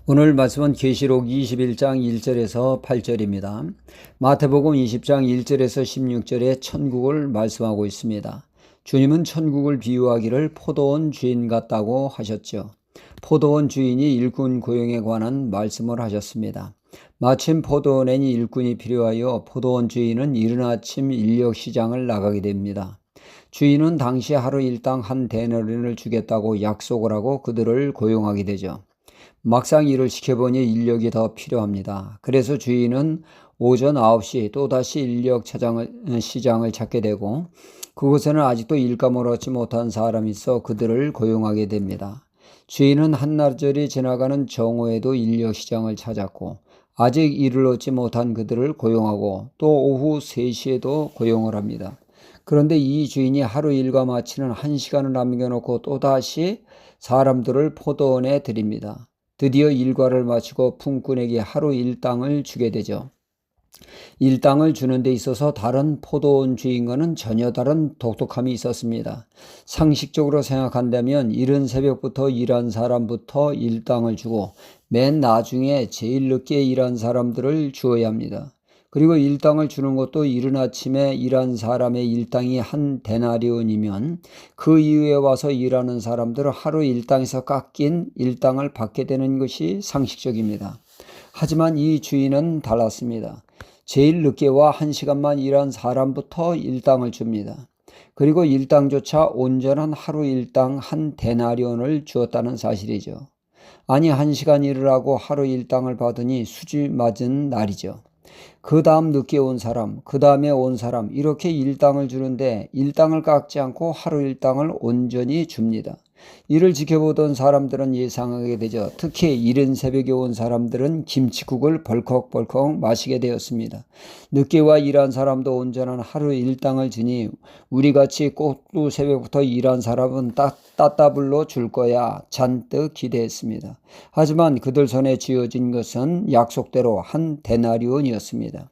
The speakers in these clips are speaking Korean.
오늘 말씀은 계시록 21장 1절에서 8절입니다. 마태복음 20장 1절에서 16절에 천국을 말씀하고 있습니다. 주님은 천국을 비유하기를 포도원 주인 같다고 하셨죠. 포도원 주인이 일꾼 고용에 관한 말씀을 하셨습니다. 마침 포도원에 일꾼이 필요하여 포도원 주인은 이른 아침 인력 시장을 나가게 됩니다. 주인은 당시 하루 일당 한 데나리온을 주겠다고 약속을 하고 그들을 고용하게 되죠. 막상 일을 시켜보니 인력이 더 필요합니다. 그래서 주인은 오전 9시 또다시 인력 시장을 찾게 되고 그곳에는 아직도 일감을 얻지 못한 사람이 있어 그들을 고용하게 됩니다. 주인은 한나절이 지나가는 정오에도 인력 시장을 찾았고 아직 일을 얻지 못한 그들을 고용하고 또 오후 3시에도 고용을 합니다. 그런데 이 주인이 하루 일과 마치는 1시간을 남겨놓고 또다시 사람들을 포도원에 들입니다. 드디어 일과를 마치고 품꾼에게 하루 일당을 주게 되죠. 일당을 주는 데 있어서 다른 포도원 주인과는 전혀 다른 독특함이 있었습니다. 상식적으로 생각한다면 이른 새벽부터 일한 사람부터 일당을 주고 맨 나중에 제일 늦게 일한 사람들을 주어야 합니다. 그리고 일당을 주는 것도 이른 아침에 일한 사람의 일당이 한 데나리온이면 그 이후에 와서 일하는 사람들은 하루 일당에서 깎인 일당을 받게 되는 것이 상식적입니다. 하지만 이 주인은 달랐습니다. 제일 늦게 와 1시간만 일한 사람부터 일당을 줍니다. 그리고 일당조차 온전한 하루 일당 한 데나리온을 주었다는 사실이죠. 아니 1시간 일을 하고 하루 일당을 받으니 수지 맞은 날이죠. 그 다음 늦게 온 사람, 그 다음에 온 사람 이렇게 일당을 주는데 일당을 깎지 않고 하루 일당을 온전히 줍니다. 이를 지켜보던 사람들은 예상하게 되죠. 특히 이른 새벽에 온 사람들은 김칫국을 벌컥벌컥 마시게 되었습니다. 늦게 와 일한 사람도 온전한 하루 일당을 주니 우리같이 꼭두 새벽부터 일한 사람은 따따블로 줄 거야 잔뜩 기대했습니다. 하지만 그들 손에 쥐어진 것은 약속대로 한 데나리온이었습니다.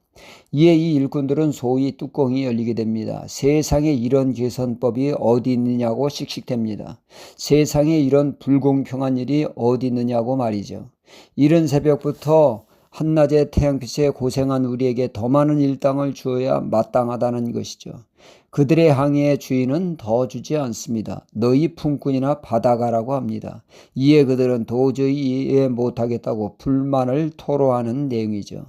이에 이 일꾼들은 소위 뚜껑이 열리게 됩니다. 세상에 이런 계산법이 어디 있느냐고 씩씩댑니다. 세상에 이런 불공평한 일이 어디 있느냐고 말이죠. 이른 새벽부터 한낮에 태양빛에 고생한 우리에게 더 많은 일당을 주어야 마땅하다는 것이죠. 그들의 항해의 주인은 더 주지 않습니다. 너희 품꾼이나 받아가라고 합니다. 이에 그들은 도저히 이해 못하겠다고 불만을 토로하는 내용이죠.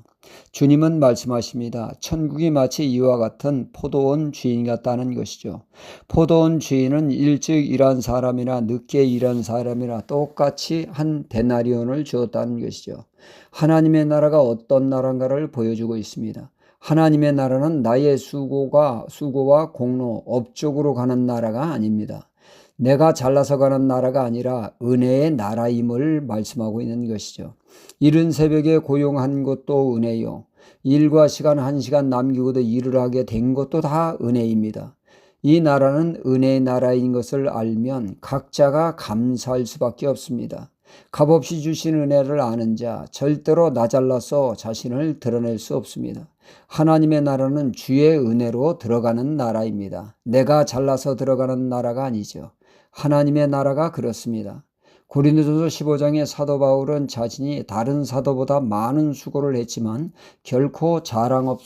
주님은 말씀하십니다. 천국이 마치 이와 같은 포도원 주인 같다는 것이죠. 포도원 주인은 일찍 일한 사람이나 늦게 일한 사람이나 똑같이 한 데나리온을 주었다는 것이죠. 하나님의 나라가 어떤 나라인가를 보여주고 있습니다. 하나님의 나라는 나의 수고와 공로, 업적으로 가는 나라가 아닙니다. 내가 잘나서 가는 나라가 아니라 은혜의 나라임을 말씀하고 있는 것이죠. 이른 새벽에 고용한 것도 은혜요. 일과 시간 1시간 남기고도 일을 하게 된 것도 다 은혜입니다. 이 나라는 은혜의 나라인 것을 알면 각자가 감사할 수밖에 없습니다. 값없이 주신 은혜를 아는 자 절대로 나 잘라서 자신을 드러낼 수 없습니다. 하나님의 나라는 주의 은혜로 들어가는 나라입니다. 내가 잘나서 들어가는 나라가 아니죠. 하나님의 나라가 그렇습니다. 고린도전서 15장의 사도 바울은 자신이 다른 사도보다 많은 수고를 했지만 결코 자랑할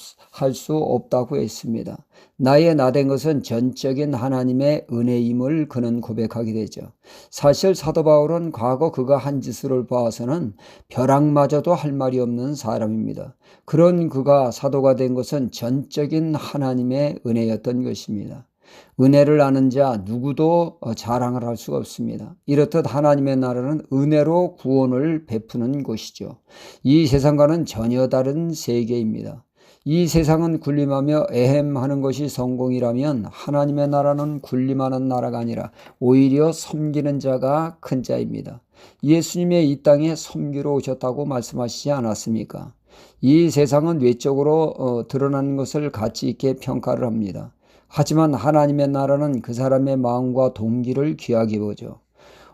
수 없다고 했습니다. 나의 나된 것은 전적인 하나님의 은혜임을 그는 고백하게 되죠. 사실 사도 바울은 과거 그가 한 짓을 봐서는 벼락마저도 할 말이 없는 사람입니다. 그런 그가 사도가 된 것은 전적인 하나님의 은혜였던 것입니다. 은혜를 아는 자 누구도 자랑을 할 수가 없습니다. 이렇듯 하나님의 나라는 은혜로 구원을 베푸는 곳이죠. 이 세상과는 전혀 다른 세계입니다. 이 세상은 군림하며 애헴하는 것이 성공이라면 하나님의 나라는 군림하는 나라가 아니라 오히려 섬기는 자가 큰 자입니다. 예수님의 이 땅에 섬기러 오셨다고 말씀하시지 않았습니까? 이 세상은 외적으로 드러나는 것을 가치 있게 평가를 합니다. 하지만 하나님의 나라는 그 사람의 마음과 동기를 귀하게 보죠.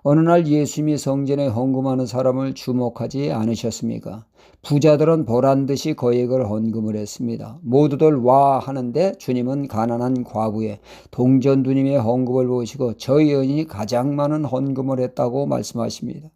어느 날 예수님이 성전에 헌금하는 사람을 주목하지 않으셨습니까? 부자들은 보란듯이 거액을 헌금을 했습니다. 모두들 와 하는데 주님은 가난한 과부의 동전두님의 헌금을 보시고 저희 은이 가장 많은 헌금을 했다고 말씀하십니다.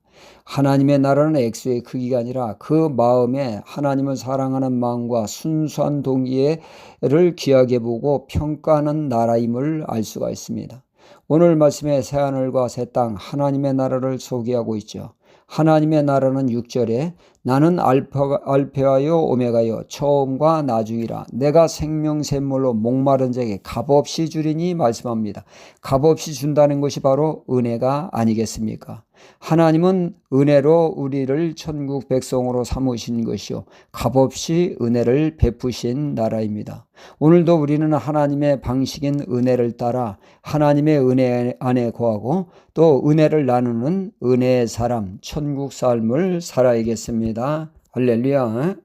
하나님의 나라는 액수의 크기가 아니라 그 마음에 하나님을 사랑하는 마음과 순수한 동기를 귀하게 보고 평가하는 나라임을 알 수가 있습니다. 오늘 말씀의 새하늘과 새 땅, 하나님의 나라를 소개하고 있죠. 하나님의 나라는 6절에 나는 알페하여 오메가여 처음과 나중이라 내가 생명샘물로 목마른 자에게 값없이 주리니 말씀합니다. 값없이 준다는 것이 바로 은혜가 아니겠습니까? 하나님은 은혜로 우리를 천국 백성으로 삼으신 것이요 값없이 은혜를 베푸신 나라입니다. 오늘도 우리는 하나님의 방식인 은혜를 따라 하나님의 은혜 안에 거하고 또 은혜를 나누는 은혜의 사람, 천국 삶을 살아야겠습니다. 할렐루야.